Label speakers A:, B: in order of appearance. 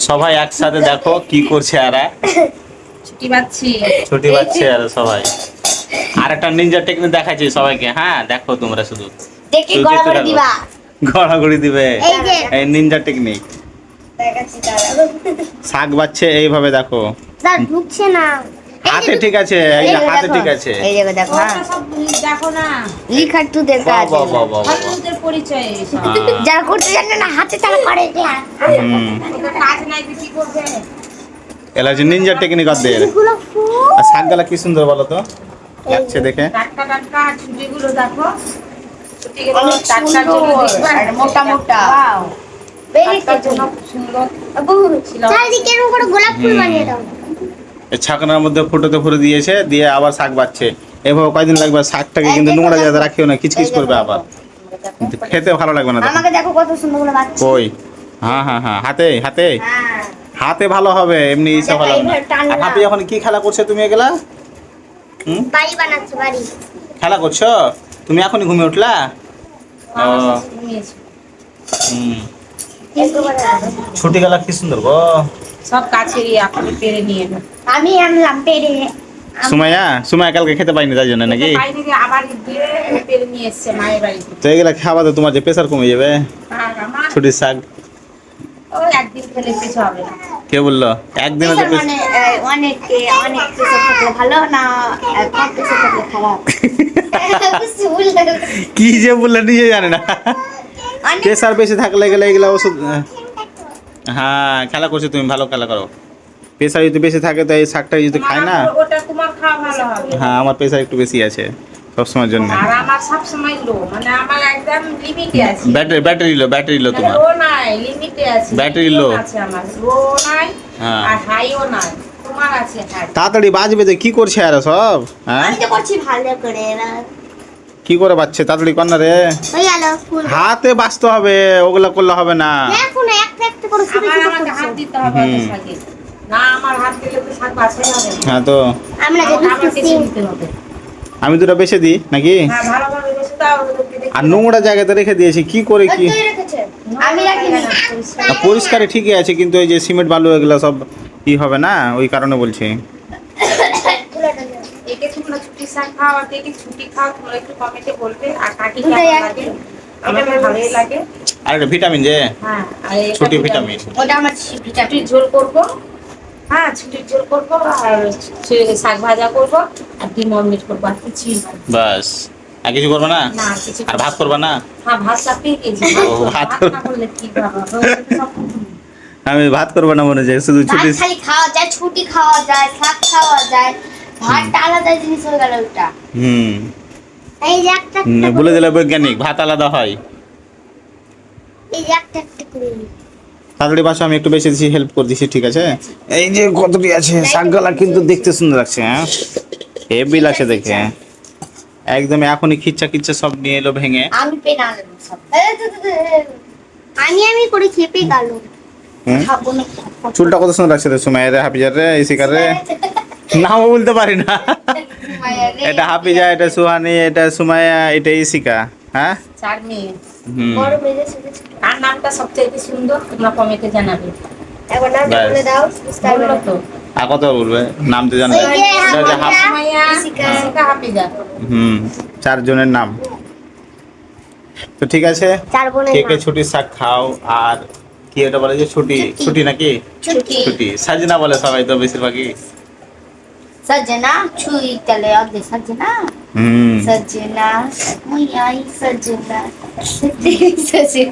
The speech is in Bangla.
A: সবাই একসাথে দেখো কি করছে এরা। ছুটি পাচ্ছে আর সবাই। আর একটা নিনজা টেকনিক দেখাচ্ছি সবাইকে। হ্যাঁ দেখো তোমরা শুধু
B: দেখি গড়াগড়ি দিবা।
A: গড়াগড়ি দিবে।
B: এই যে
A: এই নিনজা টেকনিক।
B: দেখাচ্ছি দাঁড়াও।
A: শাক বাচ্ছে এইভাবে দেখো।
B: দাঁড় ঢুকছে না।
A: হাতে ঠিক আছে, এই যে হাতে ঠিক আছে।
B: এই যে দেখো হ্যাঁ।
C: দেখো না
B: লিখা একটু দেখা
A: বাহ
B: আছে।
A: বাহ বাহ বাহ বাহ।
C: হলুদের পরিচয় এসব।
A: হ্যাঁ।
B: যারা করতে জানে না হাতে তারা করে এগুলা।
A: হুম।
C: ওদের কাজ নাই তো কি করবে?
A: এলা যে নিনজা টেকনিক ওদের।
B: এগুলো ফুল।
A: আর শাকগুলা কি সুন্দর বলো তো, লাগছে দেখে।
C: টাটকা টাটকা ছুটিগুলো দেখো। ছুটিগুলো
B: অনেক
C: টাটকার জন্য
B: সুন্দর
C: দেখবা
B: আর মোটা মোটা।
C: ওয়াও
B: বেরি
C: টাটকার জন্য খুব সুন্দর।
B: আবু চারিদিকে এরকম করে গোলাপ ফুল বানিয়ে দাও।
A: এই ছাকনার মধ্যে ফুটোতে ভরে দিয়েছে, দিয়ে আবার শাক বাচ্ছে। এভাবে কয়দিন লাগবে, শাকটাকে কিন্তু নোংরা জায়গায় রাখিও না, কিচকিচ করবে আবার, কিন্তু খেতে ভালো লাগবে না তখন।
B: আমাকে দেখো কত সুন্দর করে বাচ্চা।
A: কই, হ্যাঁ হ্যাঁ হ্যাঁ, হাতে হাতে
B: হ্যাঁ।
A: হাতে ভালো হবে, এমনি ইচ্ছা ভালো হবে না।
B: এইভাবে টানলাম।
A: আর হাতে যখন কি খেলা করছো তুমি এগুলা?
B: বাড়ি বানাচ্ছো বাড়ি।
A: খেলা করছো তুমি? এখনই ঘুমিয়ে উঠলা? ও
C: ঘুমিয়েছি।
A: হুম।
B: একেবারে
A: ছুটি গেলা কি সুন্দর গো।
C: সব কাছেরই আপনি পেরে নিয়ে এলো।
B: আমি আনলাম পেরে।
A: সুমাইয়া, সুমাইয়া কালকে খেতে পাইনি তাই জন্য নাকি?
C: বাইরে থেকে আবার দিয়ে পেরে নিয়ে এসছে মায়ের বাড়িতে।
A: তো এগুলা খাওয়া তো তোমার যে প্রেশার কমে যাবে।
C: আর আমার
A: ছুটির শাক
C: ওই একদিন খেলে কিছু হবে না।
A: কে বললো একদিনে তো
B: মানে অনেক অনেক কিছু থাকলে ভালো না, কম কিছু থাকলে খারাপ। কিছু বললে
A: কি যে বললে নিজে জানে না।
B: অনেক
A: প্রেশার বেশি থাকলে গেলে এগুলা ওষুধ। হ্যাঁ খেলা করছো তুমি, ভালো খেলা করো। প্রেশার যদি বেশি থাকে তো এই শাকটা যদি খায় না।
C: ওটা তোমার খাওয়া ভালো হবে।
A: হ্যাঁ আমার প্রেশার একটু বেশি আছে সবসময়ের জন্য।
C: আর আমার সব সময় লো, মানে আমার একদম লিমিটে আছে।
A: ব্যাটারি লো তোমার।
C: লো নাই, লিমিটে আছে।
A: ব্যাটারি লো।
C: আছে আমার, লো নাই
A: হ্যাঁ।
C: আর হাইও নাই। তোমার আছে হাই।
A: তাড়াতাড়ি বাজবে তো, কি করছে আর সব? হ্যাঁ
B: আমি তো করছি ভালো করে না।
A: কি করে বাজছে, তাড়াতাড়ি কর না রে।
B: ওই আলো ফুল
A: হাতে বাজতে হবে, ওগুলা করলে হবে না।
B: দেখো না একটা একটা করে ছোট
C: আমার
B: ছোট
C: আমাকে হাত
B: করছে।
C: দিতে হবে ওদের শাকে। না আমার হাত দিলে তো শাক বাছাই হবে না।
A: হ্যাঁ তো
B: আমরা যে
C: আমাকে
B: বুঝতেছি
C: কিছু দিতে হবে।
A: আমি দুটো বেছে দিই নাকি?
C: হ্যাঁ ভালোভাবে বসে দাও ওদেরকে দেখে।
A: আর নোংরা জায়গাতে রেখে দিয়েছি, কি করে কি?
B: ওই রেখেছে আমি রাখিনি।
A: না, পরিষ্কারে ঠিকই আছে, কিন্তু এই যে সিমেন্ট বালু এগুলো সব ই হবে না, ওই কারণে বলছি।
C: একে তোমরা ছুটি শাক খাও আর কে কে ছুটি খাও তোমরা একটু কমেন্টে বলবে। আর কাকি
B: দুটোই
C: কেমন
B: এক।
C: লাগে? আমার ভালোই লাগে।
A: আর একটা ভিটামিন যে
C: হ্যাঁ আর এটা
A: ছুটি ভিটামিন।
B: ওটা আমার
C: ছুটির ঝোল করবো। হ্যাঁ ছুটির ঝোল করবো আর শাক ভাজা করবো আর ডিম অমলেট করবো আর কিছুই না।
A: বাস, আর কিছু করবে না?
C: না কিছু
A: আর ভাত করবে না?
C: হ্যাঁ ভাত চাপিয়ে গেছি।
A: ও, ভাত
C: ভাত না করলে কি খাবো? সব
A: আমি ভাত করবো না মনে হয়, শুধু
B: ভাত
A: ছুটি।
B: খালি খাওয়া যায়, ছুটি খাওয়া যায়, শাক খাওয়া যায়, ভাতটা আলাদা জিনিস হয়ে গেল ওটা।
A: হুম।
B: এই যে একটা
A: বলে দিলে বৈজ্ঞানিক, ভাত আলাদা হয়।
B: এই যে একটা একটা করে
A: তাড়াতাড়ি বাসা, আমি একটু বেশি দিচ্ছি, হেল্প করে দিচ্ছি, ঠিক আছে? এই যে কতটি আছে শাকগুলা, কিন্তু দেখতে সুন্দর লাগছে। হ্যাঁ হেভি লাগছে দেখে, একদম এখনই খিচ্চা খিচ্চা সব নিয়ে এলো ভেঙে।
B: আমি পেন আনলাম সব। আমি করে খেপে গেল।
A: হুম।
B: খাবো না।
A: চুলটা কত সুন্দর লাগছে রে সুমাইয়া রে, হাফিজার রে, ইসিকার রে, নামও বলতে পারি না। এটা হাফিজা, এটা সুহানি, এটা সুমাইয়া, এটা ইসিকা। হ্যাঁ
C: চার মেয়ে।
A: হুম।
B: বড় মেয়ে ছোট ছোট।
C: কার নামটা সবচেয়ে সুন্দর তোমরা কমেন্টে জানাবে।
B: একবার নাম
A: ব্যাস।
B: বলে দাও, বুঝতে পারবে
C: বললো
B: না।
C: তো
A: আর কত বলবে, নাম তো জানো।
B: ওই যে
A: এটা হচ্ছে হাফ।
C: সুমাইয়া,
B: ইসিকা।
C: ইসিকা, হাফিজা।
A: হুম, চারজনের নাম। তো ঠিক আছে,
B: চার বোনের
A: কে কে
B: নাম।
A: ছুটির শাক খাও। আর কি এটা বলে যে ছুটি, ছুটি নাকি?
B: ছুটি।
A: ছুটি সাজনা বলে সবাই তো বেশিরভাগই।
B: सजना छुई तले और दे सजना
A: হুম।
B: सजना मुई आई सजना सजना